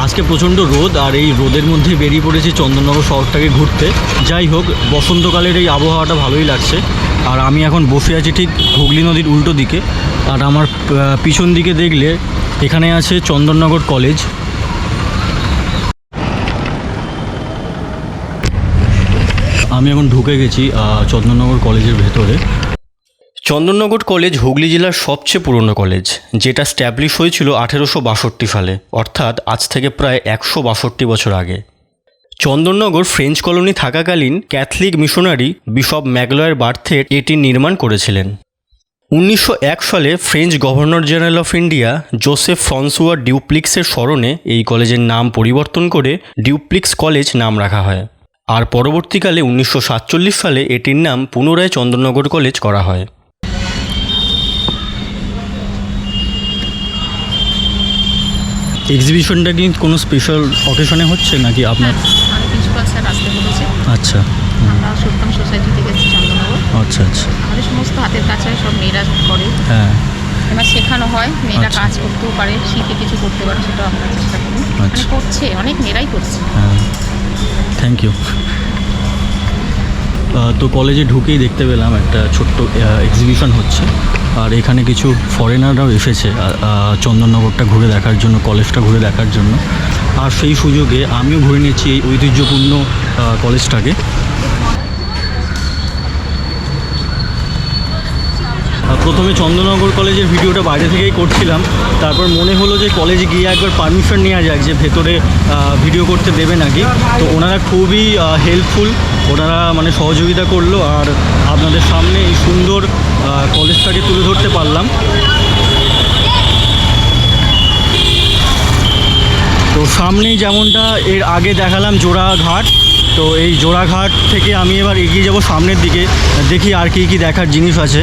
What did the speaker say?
আজকে প্রচণ্ড রোদ, আর এই রোদের মধ্যে বেরিয়ে পড়েছি চন্দননগর শহরটাকে ঘুরতে। যাই হোক, বসন্তকালের এই আবহাওয়াটা ভালোই লাগছে। আর আমি এখন বসে আছি ঠিক হুগলি নদীর উল্টো দিকে। আর আমার পিছন দিকে দেখলে এখানে আছে চন্দননগর কলেজ। আমি এখন ঢুকে গেছি চন্দননগর কলেজের ভেতরে। চন্দননগর কলেজ হুগলি জেলার সবচেয়ে পুরনো কলেজ, যেটা স্ট্যাবলিশ হয়েছিল 1862 সালে, অর্থাৎ আজ থেকে প্রায় 162 বছর আগে। চন্দননগর ফ্রেঞ্চ কলোনি থাকাকালীন Catholic missionary bishop Magloire Barthet এটি নির্মাণ করেছিলেন। 1901 সালে French governor general of India Joseph Francois ডিউপ্লিক্সের স্মরণে এই কলেজের নাম পরিবর্তন করে ডিউপ্লিক্স কলেজ নাম রাখা হয়। আর পরবর্তীকালে 1947 সালে এটির নাম পুনরায় চন্দননগর কলেজ করা হয়। এক্সিবিশনটা কি কোনো স্পেশাল অকেশনে হচ্ছে নাকি আপনার? প্রিন্সিপাল স্যার আসতে বলেছে। আচ্ছা, আমরা সত্যম সোসাইটি থেকে এসেছি চন্দননগর। আচ্ছা আচ্ছা। আমাদের সমস্ত হাতের কাছে সব মেয়েরা করে। হ্যাঁ, এবার শেখানো হয়, মেয়েরা আচ্ছা। কাজ করতেও পারে, শিখে কিছু করতে পারে, সেটাও আমরা চেষ্টা করি। মানে আচ্ছা। করছে, অনেক মেয়েরাই করছে। হ্যাঁ, থ্যাংক ইউ। তো কলেজে ঢুকেই দেখতে পেলাম একটা ছোট্ট এক্সিবিশন হচ্ছে। আর এখানে কিছু ফরেনাররাও এসেছে চন্দননগরটা ঘুরে দেখার জন্য, কলেজটা ঘুরে দেখার জন্য। আর সেই সুযোগে আমিও ঘুরে নিয়েছি এই ঐতিহ্যপূর্ণ কলেজটাকে। প্রথমে চন্দননগর কলেজের ভিডিওটা বাইরে থেকেই করছিলাম, তারপর মনে হলো যে কলেজে গিয়ে একবার পারমিশন নেওয়া যাক যে ভেতরে ভিডিও করতে দেবে নাকি। তো ওনারা খুবই হেল্পফুল, ওনারা মানে সহযোগিতা করলো, আর আপনাদের সামনে এই সুন্দর কলেজটাকে তুলে ধরতে পারলাম। তো সামনেই যেমনটা এর আগে দেখালাম জোড়াঘাট, তো এই জোড়াঘাট থেকে আমি এবার এগিয়ে যাব সামনের দিকে, দেখি আর কি দেখার জিনিস আছে।